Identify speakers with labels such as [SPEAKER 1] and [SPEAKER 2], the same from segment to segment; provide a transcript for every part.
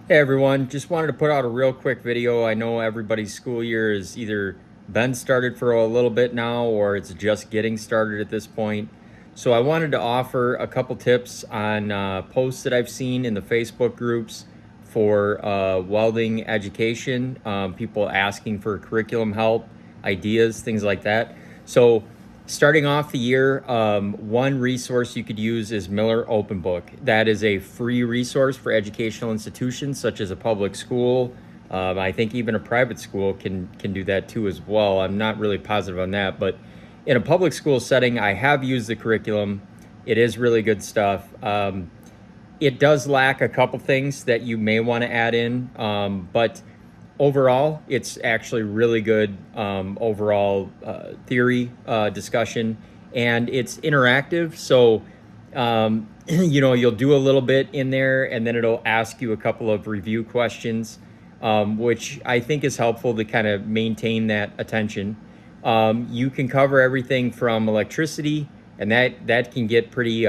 [SPEAKER 1] Hey everyone, just wanted to put out a real quick video. I know everybody's school year is either been started for a little bit now or it's just getting started at this point. So I wanted to offer a couple tips on posts that I've seen in the Facebook groups for welding education, people asking for curriculum help, ideas, things like that. So starting off the year, one resource you could use is Miller Open Book. That is a free resource for educational institutions such as a public school. I think even a private school can do that too as well. I'm not really positive on that, but in a public school setting, I have used the curriculum. It is really good stuff. It does lack a couple things that you may want to add in, but overall, it's actually really good overall theory discussion, and it's interactive. So, you'll do a little bit in there, and then it'll ask you a couple of review questions, which I think is helpful to kind of maintain that attention. You can cover everything from electricity, and that can get pretty.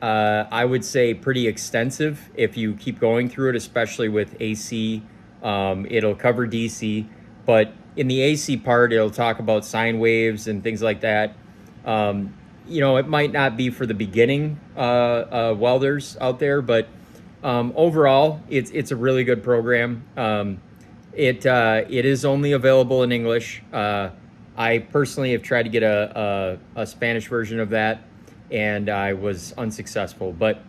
[SPEAKER 1] I would say pretty extensive if you keep going through it, especially with AC. It'll cover DC, but in the AC part, it'll talk about sine waves and things like that. It might not be for the beginning welders out there, but overall, it's a really good program. It is only available in English. I personally have tried to get a Spanish version of that, and I was unsuccessful. But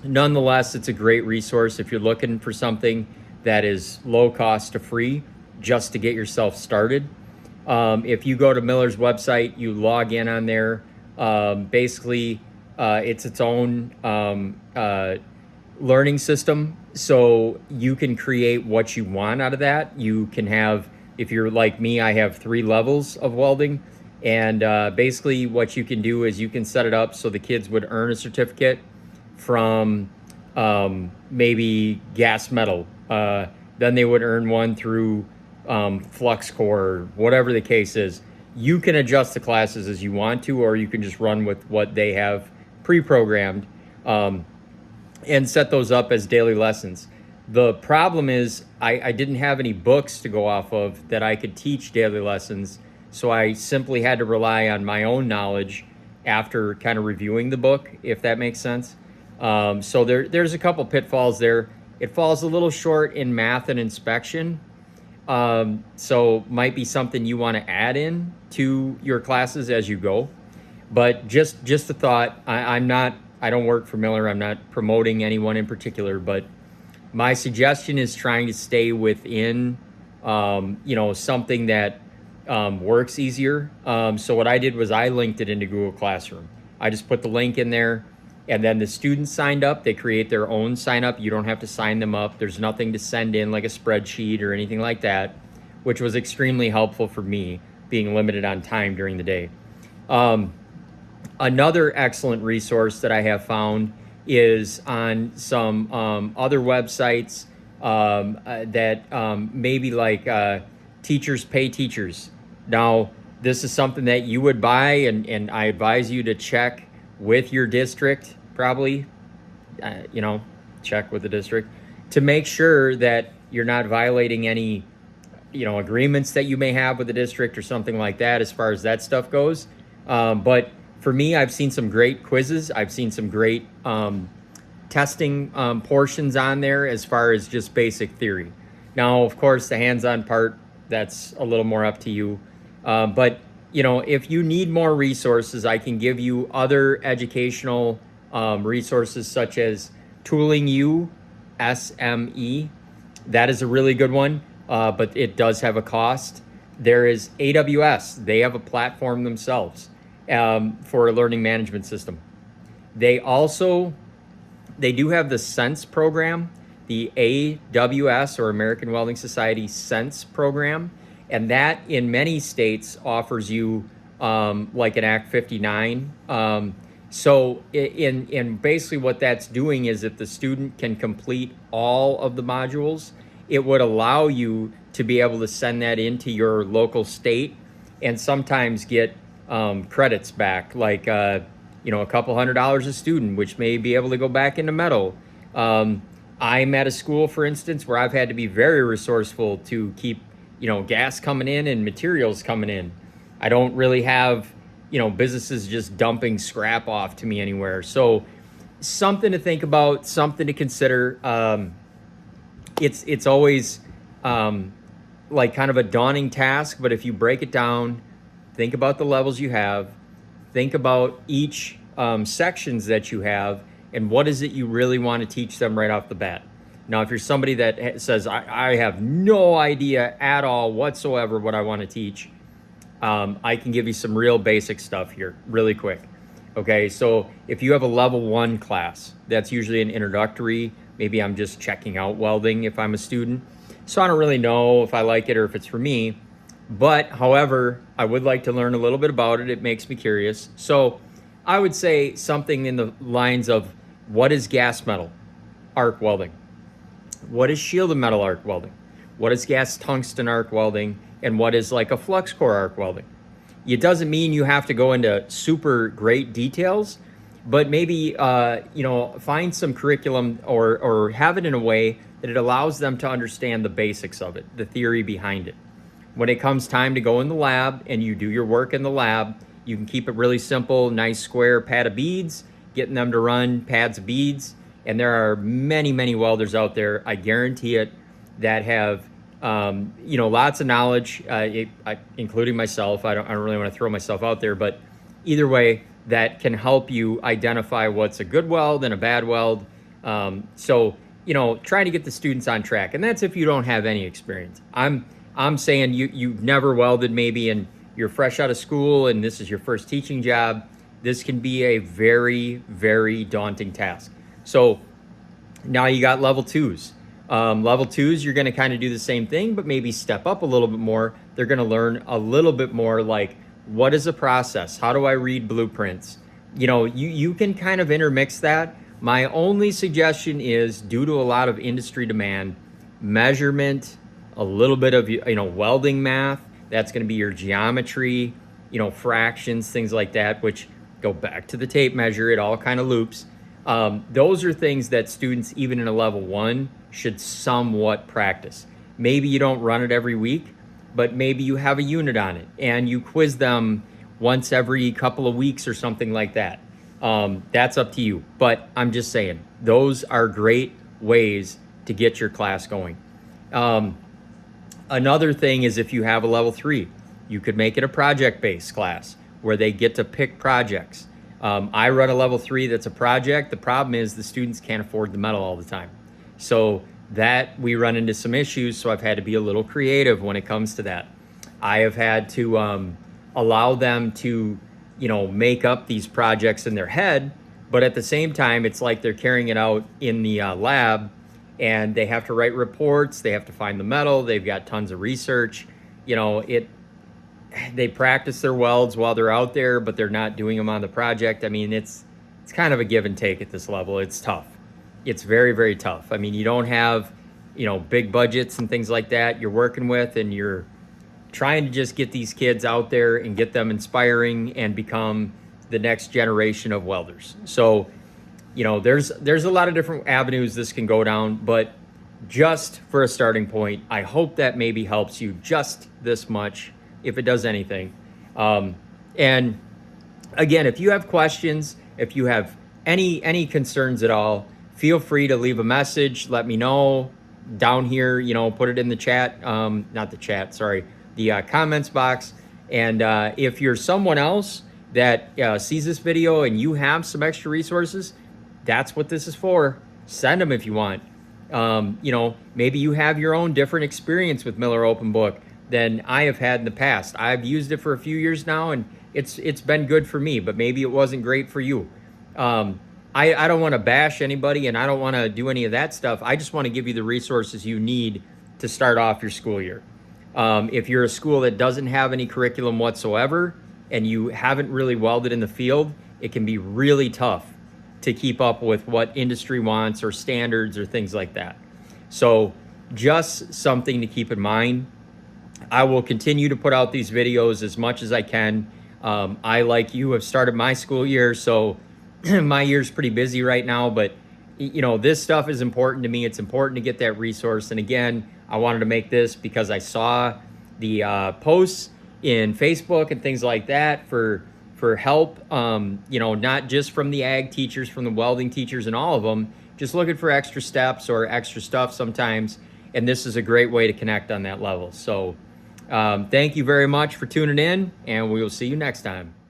[SPEAKER 1] nonetheless, it's a great resource if you're looking for something that is low cost to free just to get yourself started. If you go to Miller's website, you log in on there. Basically, it's its own learning system. So you can create what you want out of that. You can have, if you're like me, I have 3 levels of welding. And basically what you can do is you can set it up so the kids would earn a certificate from maybe gas metal. Then they would earn one through flux core, whatever the case is. You can adjust the classes as you want to, or you can just run with what they have pre-programmed and set those up as daily lessons. The problem is I didn't have any books to go off of that I could teach daily lessons. So I simply had to rely on my own knowledge after kind of reviewing the book, if that makes sense. So there's a couple pitfalls there. It falls a little short in math and inspection. So might be something you want to add in to your classes as you go. But just a thought, I don't work for Miller. I'm not promoting anyone in particular, but my suggestion is trying to stay within, something that works easier. So what I did was I linked it into Google Classroom. I just put the link in there, and then the students signed up. They create their own sign up. You don't have to sign them up. There's nothing to send in like a spreadsheet or anything like that, which was extremely helpful for me being limited on time during the day. Another excellent resource that I have found is on some other websites that maybe like Teachers Pay Teachers. Now, this is something that you would buy, and I advise you to check with your district, probably, check with the district to make sure that you're not violating any, agreements that you may have with the district or something like that as far as that stuff goes. But for me, I've seen some great quizzes. I've seen some great testing portions on there as far as just basic theory. Now, of course, the hands-on part, that's a little more up to you. But, if you need more resources, I can give you other educational resources such as Tooling U, SME. That is a really good one, but it does have a cost. There is AWS. They have a platform themselves for a learning management system. They do have the Sense program, the AWS, or American Welding Society Sense program, and that in many states offers you like an Act 59. So in basically what that's doing is if the student can complete all of the modules, it would allow you to be able to send that into your local state and sometimes get credits back, like a couple $100 a student, which may be able to go back into metal. I'm at a school, for instance, where I've had to be very resourceful to keep, gas coming in and materials coming in. I don't really have, businesses just dumping scrap off to me anywhere. So something to think about, something to consider. It's always like kind of a daunting task, but if you break it down, think about the levels you have, think about each sections that you have, and what is it you really want to teach them right off the bat. Now, if you're somebody that says, I have no idea at all whatsoever what I want to teach, I can give you some real basic stuff here really quick. Okay, so if you have a level 1 class, that's usually an introductory. Maybe I'm just checking out welding if I'm a student. So I don't really know if I like it or if it's for me. But however, I would like to learn a little bit about it. It makes me curious. So I would say something in the lines of, what is gas metal arc welding? What is shielded metal arc welding? What is gas tungsten arc welding? And what is like a flux core arc welding? It doesn't mean you have to go into super great details, but maybe find some curriculum or have it in a way that it allows them to understand the basics of it, the theory behind it. When it comes time to go in the lab and you do your work in the lab, you can keep it really simple, nice square pad of beads, getting them to run pads of beads. And there are many, many welders out there, I guarantee it, that have lots of knowledge, including myself. I don't really want to throw myself out there, but either way, that can help you identify what's a good weld and a bad weld. So trying to get the students on track, and that's if you don't have any experience. I'm saying you've never welded maybe, and you're fresh out of school, and this is your first teaching job. This can be a very, very daunting task. So now you got level 2s. Level 2s, you're going to kind of do the same thing, but maybe step up a little bit more. They're going to learn a little bit more, like, what is a process? How do I read blueprints? You can kind of intermix that. My only suggestion is, due to a lot of industry demand, measurement, a little bit of welding math. That's going to be your geometry, fractions, things like that, which go back to the tape measure. It all kind of loops. Those are things that students, even in a level 1, should somewhat practice. Maybe you don't run it every week, but maybe you have a unit on it and you quiz them once every couple of weeks or something like that. That's up to you. But I'm just saying, those are great ways to get your class going. Another thing is, if you have a level 3, you could make it a project-based class where they get to pick projects. I run a level 3 that's a project. The problem is the students can't afford the metal all the time. So that we run into some issues, so I've had to be a little creative when it comes to that. I have had to allow them to, make up these projects in their head, but at the same time, it's like they're carrying it out in the lab, and they have to write reports, they have to find the metal, they've got tons of research. They practice their welds while they're out there, but they're not doing them on the project. I mean, it's kind of a give and take at this level. It's tough. It's very, very tough. I mean, you don't have, big budgets and things like that you're working with, and you're trying to just get these kids out there and get them inspiring and become the next generation of welders. So, there's a lot of different avenues this can go down, but just for a starting point, I hope that maybe helps you just this much, if it does anything. And again, if you have questions, if you have any concerns at all, feel free to leave a message. Let me know down here, put it in the chat, the comments box. And if you're someone else that sees this video and you have some extra resources, that's what this is for. Send them if you want. Maybe you have your own different experience with Miller Open Book than I have had in the past. I've used it for a few years now, and it's been good for me, but maybe it wasn't great for you. I don't want to bash anybody, and I don't want to do any of that stuff. I just want to give you the resources you need to start off your school year. If you're a school that doesn't have any curriculum whatsoever and you haven't really welded in the field, it can be really tough to keep up with what industry wants or standards or things like that. So just something to keep in mind. I will continue to put out these videos as much as I can. I, like you, have started my school year, so my year's pretty busy right now, but you know, this stuff is important to me. It's important to get that resource. And again, I wanted to make this because I saw the posts in Facebook and things like that for help, you know, not just from the ag teachers, from the welding teachers and all of them, just looking for extra steps or extra stuff sometimes. And this is a great way to connect on that level. So thank you very much for tuning in, and we will see you next time.